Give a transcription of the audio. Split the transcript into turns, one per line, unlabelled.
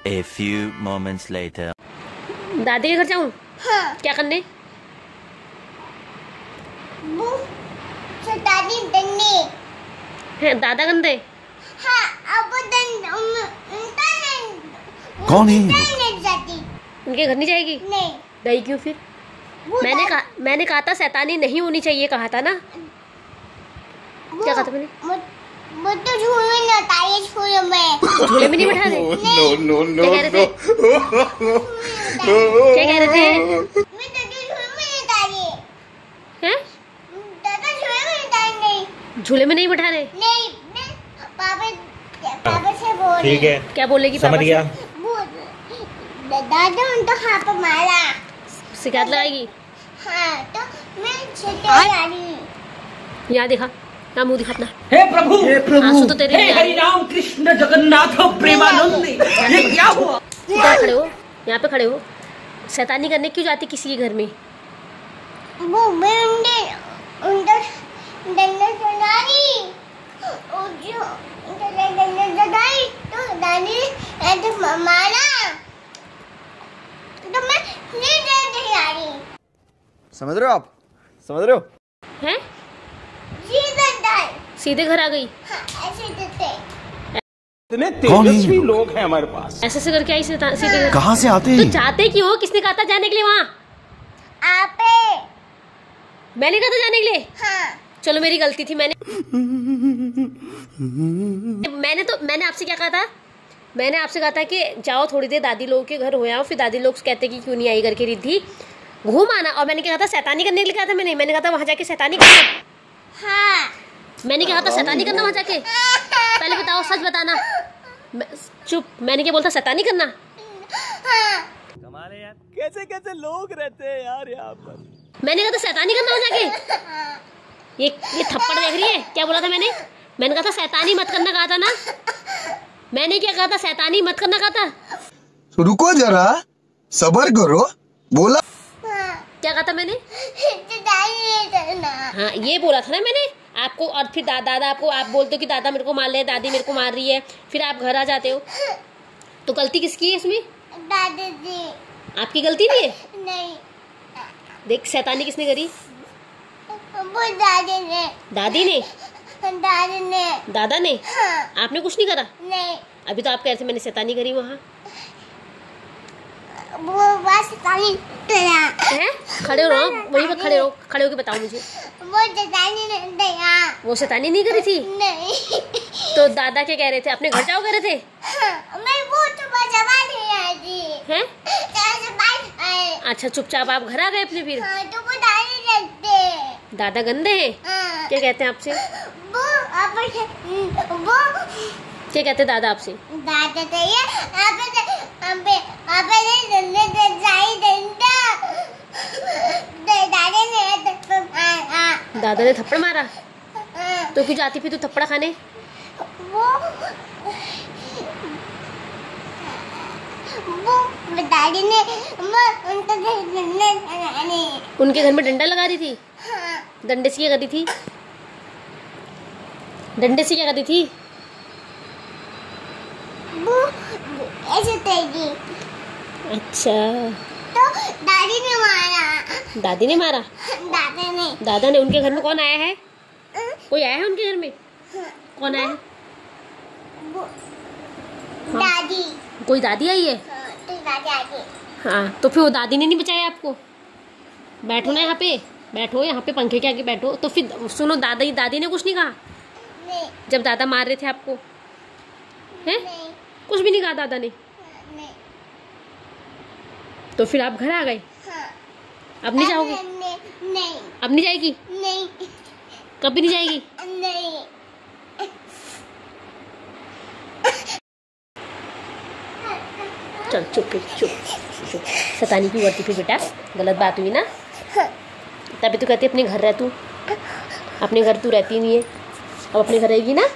A few moments later.
दादी के घर जाऊँ?
हाँ।
क्या करने?
वो दादी दन्ने
है दादा गंदे?
हाँ, अब
कौन है?
नहीं जाती।
उनके घर नहीं जाएगी?
नहीं।
गई क्यों फिर? मैंने कहा था शैतानी नहीं होनी चाहिए, कहा था ना। क्या कहा था मैंने?
वो तो झूले में बताइए, झूले में।
झूले में नहीं बैठा दे?
No.
क्या कह रहे थे? क्या कह रहे थे?
मैं दादी झूले में बताइए।
हैं?
दादा झूले में बताइए।
झूले में नहीं बैठा रहे?
नहीं, पापा से बोल।
ठीक है,
क्या बोलेगी?
समझ गया।
दादा उनको हाथ पे मारा।
शिकायत लगाएगी?
हाँ, तो मैं छुट्टी आ रही हूँ।
यहाँ देखा, यहाँ मुँह दिखा अपना।
हे प्रभु,
आंसू तो तेरे
हे हरि राम कृष्ण जगन्नाथ प्रेमानंद, ये क्या हुआ?
यहाँ खड़े हो, यहाँ पे खड़े हो। शैतानी करने क्यों जाती किसी के घर में?
वो मैं उनके डंडा चलाई, और जो डंडा चलाई तो दादी ऐसे मारा, तो मैं नहीं जाती आ रही।
समझ रहे हो आप? समझ रहे हो?
हैं?
सीधे
सीधे घर आ गई?
हाँ, ऐसे देते।
इतने तेजस्वी लोग हैं हमारे पास।
ऐसे से करके आई सीधे घर?
कहाँ से आते
तो
हैं?
जाते क्यों हो? किसने कहा था जाने के लिए वहाँ?
आपे।
मैंने कहा था जाने के लिए?
हाँ।
चलो मेरी गलती थी। मैंने आपसे क्या कहा था? मैंने आपसे कहा था कि जाओ थोड़ी देर दादी लोग के घर हो आओ, फिर दादी लोग कहते कि क्यों नहीं आई करके रिद्धि घूम आना। और मैंने क्या कहा था? शैतानी करने के लिए कहा था मैंने कहा था वहां जाके शैतानी करना।
हाँ।
मैंने कहा था शैतानी करना वहां जाके? पहले बताओ, सच बताना। चुप। मैंने क्या बोलता? शैतानी करना।
हाँ।
कमाल है यार, कैसे कैसे लोग रहते हैं यार यहाँ पर।
मैंने कहा था शैतानी करना वहां जाके। ये थप्पड़ देख रही है? क्या बोला था मैंने? मैंने कहा था शैतानी मत करना, कहा था ना। मैंने क्या कहा था? शैतानी मत करना कहा था।
रुको जरा, सब्र करो। बोला
क्या कहा था मैंने? हाँ, ये बोला था ना मैंने आपको। और फिर दादा आपको, आप बोलते हो कि दादा मेरे को मार रहे, दादी मेरे को मार रही है, फिर आप घर आ जाते हो। तो गलती किसकी है इसमें?
दादी जी।
आपकी गलती नहीं है?
नहीं।
देख, शैतानी किसने करी?
वो दादी ने।
दादी ने?
दादी ने।
दादा ने?
हाँ।
आपने कुछ नहीं करा?
नहीं।
अभी तो आप कह रहे थे मैंने शैतानी करी वहाँ।
वो बस शैतानी करा
है? खड़े हो, वहीं पर खड़े हो, खड़े होके बताओ मुझे।
वो शैतानी नहीं करा।
वो शैतानी नहीं करी थी?
नहीं।
तो दादा क्या कह रहे थे? अपने घर जाओ कह रहे थे?
हाँ, मैं वो तो बचवा नहीं आई थी।
हैं? अच्छा, चुपचाप आप घर आ गए अपने फिर?
हाँ, तो वो दादी लगते।
दादा गंदे हैं?
हाँ।
क्या कहते हैं आपसे?
वो
क्या कहते हैं दादा आपसे?
दादा तो ये
दादा ने थप्पड़ मारा? तो क्यों जाती फिर तू थप्पड़ खाने?
वो दादी ने
उनके घर में डंडा लगा दी थी?
हाँ।
डंडे से क्या करी थी? डंडे से क्या करी थी?
वो ऐसे तेजी।
अच्छा,
तो दादी ने मारा।
दादी ने मारा? दादा ने। उनके घर में कौन आया है? कोई आया है उनके घर में? कौन आया है? हाँ।
दादी।
कोई दादी आई है?
तो दादी आ गई।
हाँ, तो फिर वो दादी ने नहीं बचाया आपको? बैठो ना यहाँ पे, बैठो यहाँ पे पंखे के आगे बैठो। तो फिर सुनो, दादी ने कुछ नहीं कहा?
नहीं।
जब दादा मार रहे थे आपको? हैं?
नहीं।
कुछ भी नहीं कहा दादा ने?
नहीं।
तो फिर आप घर आ गए?
हाँ।
अब नहीं जाओगे?
नहीं।
अब नहीं जाएगी?
नहीं।
कभी नहीं जाएगी?
नहीं।
चल चुप चुप चुप। शैतानी क्यों करती फिर बेटा? गलत बात हुई ना? तभी तो कहती अपने घर रह तू। अपने घर तू रहती नहीं है, अब अपने घर रहेगी ना?